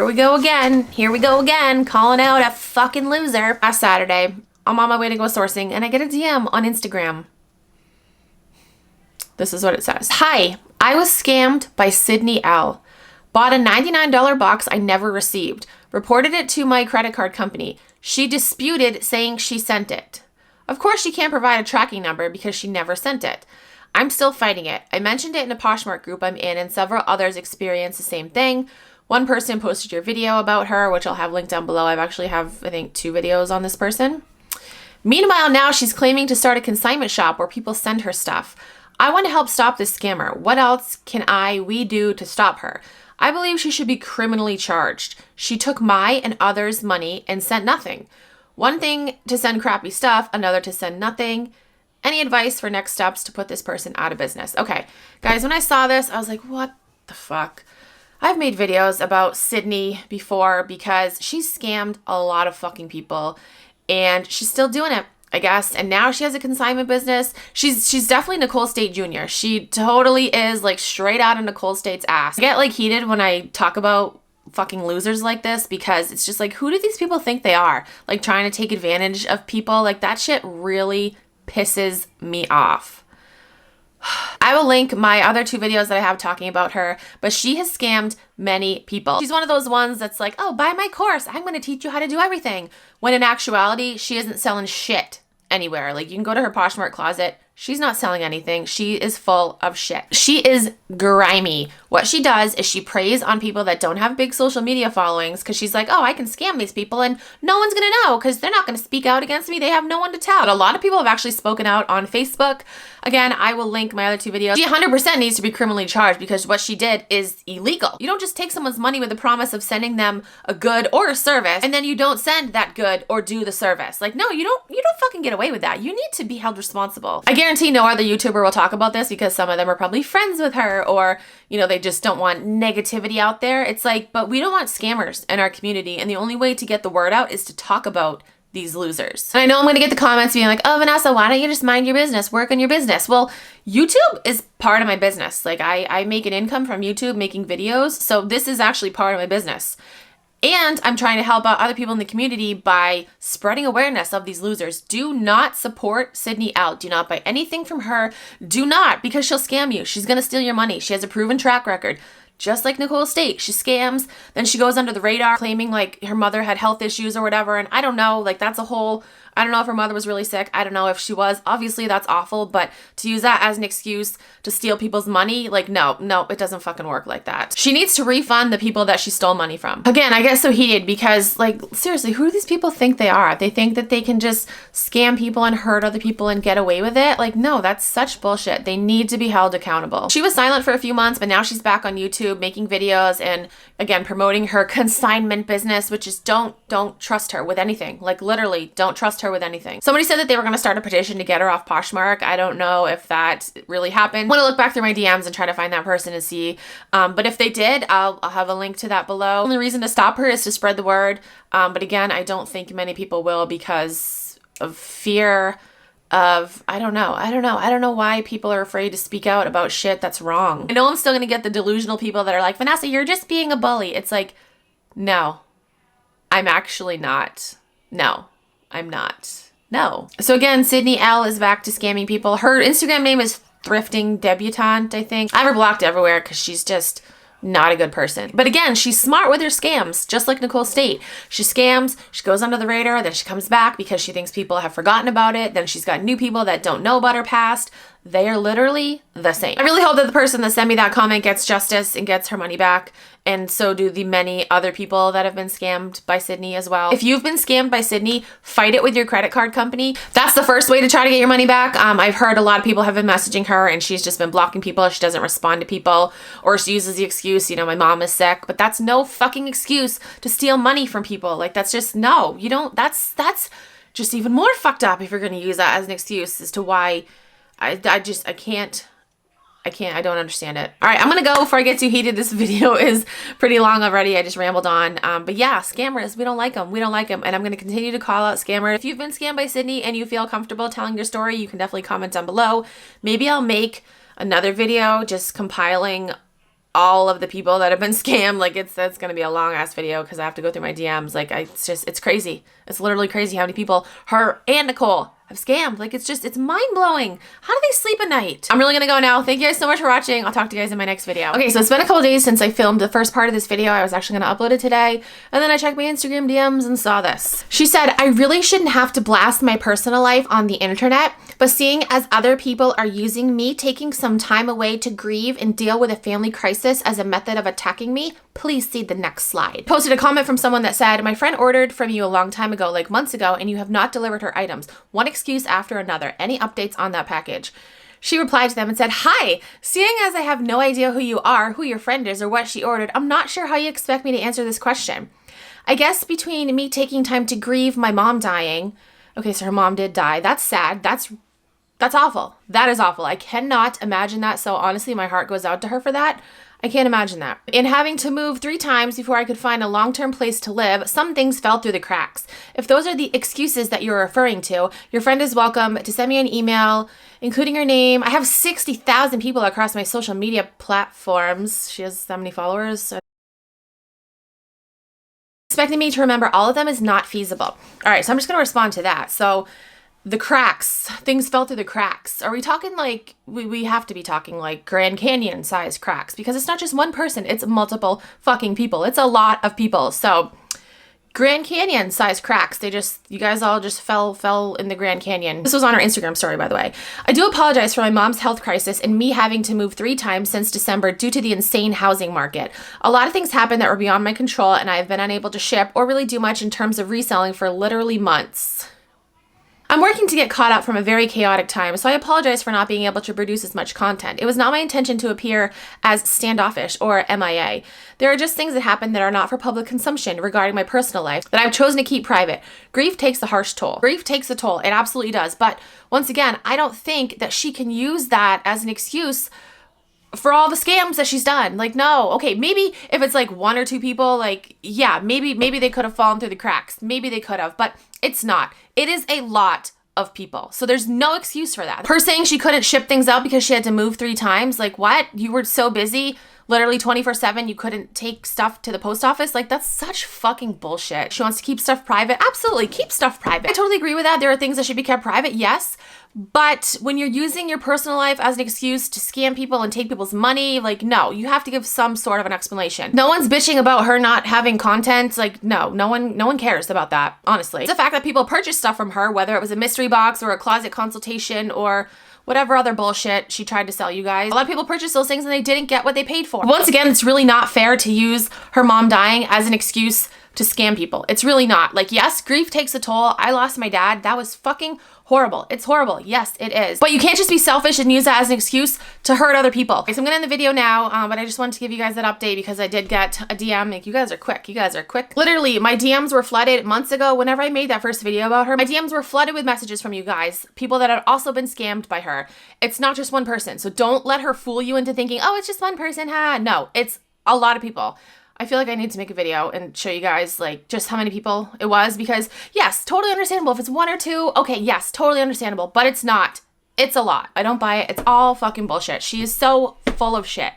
we go again. Here we go again, calling out a fucking loser. Last Saturday, I'm on my way to go sourcing and I get a DM on Instagram. This is what it says. Hi, I was scammed by Sydney Elle. Bought a $99 box I never received. Reported it to my credit card company. She disputed, saying she sent it. Of course, she can't provide a tracking number because she never sent it. I'm still fighting it. I mentioned it in a Poshmark group I'm in, and several others experienced the same thing. One person posted your video about her, which I'll have linked down below. I think 2 videos on this person. Meanwhile, now she's claiming to start a consignment shop where people send her stuff. I want to help stop this scammer. What else can we do to stop her? I believe she should be criminally charged. She took my and others' money and sent nothing. One thing to send crappy stuff, another to send nothing. Any advice for next steps to put this person out of business? Okay, guys, when I saw this, I was like, what the fuck? I've made videos about Sydney before because she's scammed a lot of fucking people and she's still doing it, I guess. And now she has a consignment business. She's definitely Nicole State Jr. She totally is like straight out of Nicole State's ass. I get like heated when I talk about fucking losers like this because it's just like, who do these people think they are? Like trying to take advantage of people. Like that shit really pisses me off. I will link my other 2 videos that I have talking about her, but she has scammed many people. She's one of those ones that's like, oh, buy my course. I'm going to teach you how to do everything. When in actuality, she isn't selling shit anywhere. Like you can go to her Poshmark closet. She's not selling anything. She is full of shit. She is grimy. What she does is she preys on people that don't have big social media followings because she's like, oh, I can scam these people and no one's going to know because they're not going to speak out against me. They have no one to tell. But a lot of people have actually spoken out on Facebook. Again, I will link my other 2 videos. She 100% needs to be criminally charged because what she did is illegal. You don't just take someone's money with the promise of sending them a good or a service and then you don't send that good or do the service. Like, no, you don't fucking get away with that. You need to be held responsible. I guarantee no other YouTuber will talk about this because some of them are probably friends with her or, you know, they just don't want negativity out there. It's like, but we don't want scammers in our community. And the only way to get the word out is to talk about these losers. And I know I'm going to get the comments being like, oh, Vanessa, why don't you just mind your business, work on your business? Well, YouTube is part of my business. Like I make an income from YouTube making videos. So this is actually part of my business. And I'm trying to help out other people in the community by spreading awareness of these losers. Do not support Sydney Elle. Do not buy anything from her. Do not, because she'll scam you. She's going to steal your money. She has a proven track record. Just like Nicole State, she scams, then she goes under the radar claiming like her mother had health issues or whatever. And I don't know, like that's a whole, I don't know if her mother was really sick. I don't know if she was. Obviously that's awful, but to use that as an excuse to steal people's money, like no, it doesn't fucking work like that. She needs to refund the people that she stole money from. Again, I get so heated because like seriously, who do these people think they are? They think that they can just scam people and hurt other people and get away with it? Like no, that's such bullshit. They need to be held accountable. She was silent for a few months, but now she's back on YouTube making videos and again promoting her consignment business, which is don't trust her with anything. Like literally don't trust her with anything. Somebody said that they were going to start a petition to get her off Poshmark. I don't know if that really happened. I'm going to look back through my DMs and try to find that person and see. But if they did, I'll have a link to that below. The only reason to stop her is to spread the word. But again, I don't think many people will because of fear of, I don't know why people are afraid to speak out about shit that's wrong. I know I'm still going to get the delusional people that are like, Vanessa, you're just being a bully. It's like, no, I'm actually not. No, I'm not. No. So again, Sydney Elle is back to scamming people. Her Instagram name is Thrifting Debutante, I think. I have her blocked everywhere because she's just not a good person. But again, she's smart with her scams, just like Nicole State. She scams, she goes under the radar, then she comes back because she thinks people have forgotten about it. Then she's got new people that don't know about her past. They are literally the same. I really hope that the person that sent me that comment gets justice and gets her money back. And so do the many other people that have been scammed by Sydney as well. If you've been scammed by Sydney, fight it with your credit card company. That's the first way to try to get your money back. I've heard a lot of people have been messaging her and she's just been blocking people. She doesn't respond to people or she uses the excuse, you know, my mom is sick, but that's no fucking excuse to steal money from people. Like that's just, no, you don't, that's just even more fucked up if you're going to use that as an excuse as to why I can't, I don't understand it. All right, I'm going to go before I get too heated. This video is pretty long already. I just rambled on. But yeah, scammers, we don't like them. We don't like them. And I'm going to continue to call out scammers. If you've been scammed by Sydney and you feel comfortable telling your story, you can definitely comment down below. Maybe I'll make another video just compiling all of the people that have been scammed. Like that's gonna be a long ass video because I have to go through my DMs. Like it's crazy. It's literally crazy how many people, her and Nicole, have scammed. Like it's mind-blowing. How do they sleep at night? I'm really gonna go now. Thank you guys so much for watching. I'll talk to you guys in my next video. Okay, so it's been a couple days since I filmed the first part of this video. I was actually gonna upload it today, and then I checked my Instagram DMs and saw this. She said, I really shouldn't have to blast my personal life on the internet, but seeing as other people are using me taking some time away to grieve and deal with a family crisis as a method of attacking me, please see the next slide. Posted a comment from someone that said, my friend ordered from you a long time ago, like months ago, and you have not delivered her items. One excuse after another. Any updates on that package? She replied to them and said, hi, seeing as I have no idea who you are, who your friend is, or what she ordered, I'm not sure how you expect me to answer this question. I guess between me taking time to grieve my mom dying, okay, so her mom did die. That's sad. That's awful. That is awful. I cannot imagine that. So honestly, my heart goes out to her for that. I can't imagine that. In having to move 3 times before I could find a long-term place to live, some things fell through the cracks. If those are the excuses that you're referring to, your friend is welcome to send me an email, including her name. I have 60,000 people across my social media platforms. She has that many followers. Expecting me to remember all of them is not feasible. All right, so I'm just gonna respond to that. So the cracks, things fell through the cracks. Are we talking like, we have to be talking like Grand Canyon size cracks, because it's not just one person, it's multiple fucking people. It's a lot of people. So Grand Canyon size cracks, you guys all just fell in the Grand Canyon. This was on her Instagram story, by the way. I do apologize for my mom's health crisis and me having to move 3 times since December due to the insane housing market. A lot of things happened that were beyond my control, and I have been unable to ship or really do much in terms of reselling for literally months. I'm working to get caught up from a very chaotic time, so I apologize for not being able to produce as much content. It was not my intention to appear as standoffish or MIA. There are just things that happen that are not for public consumption regarding my personal life that I've chosen to keep private. Grief takes a harsh toll. Grief takes a toll. It absolutely does. But once again, I don't think that she can use that as an excuse for all the scams that she's done. Like, no. Okay, maybe if it's like 1 or 2 people, like, yeah, maybe they could have fallen through the cracks. Maybe they could have, but it's not. It is a lot of people. So there's no excuse for that. Her saying she couldn't ship things out because she had to move 3 times. Like, what? You were so busy, literally 24/7, you couldn't take stuff to the post office? Like, that's such fucking bullshit. She wants to keep stuff private. Absolutely, keep stuff private. I totally agree with that. There are things that should be kept private, yes. But when you're using your personal life as an excuse to scam people and take people's money, like, no, you have to give some sort of an explanation. No one's bitching about her not having content. Like, no one cares about that, honestly. It's the fact that people purchase stuff from her, whether it was a mystery box or a closet consultation or whatever other bullshit she tried to sell you guys. A lot of people purchased those things and they didn't get what they paid for. Once again, it's really not fair to use her mom dying as an excuse to scam people. It's really not. Like, yes, grief takes a toll. I lost my dad. That was fucking horrible. It's horrible. Yes, it is. But you can't just be selfish and use that as an excuse to hurt other people. Okay, so I'm gonna end the video now, but I just wanted to give you guys that update because I did get a DM. Like, you guys are quick. You guys are quick. Literally, my DMs were flooded months ago. Whenever I made that first video about her, my DMs were flooded with messages from you guys, people that had also been scammed by her. It's not just one person. So don't let her fool you into thinking, oh, it's just one person. Ha. No, it's a lot of people. I feel like I need to make a video and show you guys like just how many people it was, because yes, totally understandable. If it's 1 or 2, okay, yes, totally understandable, but it's not. It's a lot. I don't buy it. It's all fucking bullshit. She is so full of shit.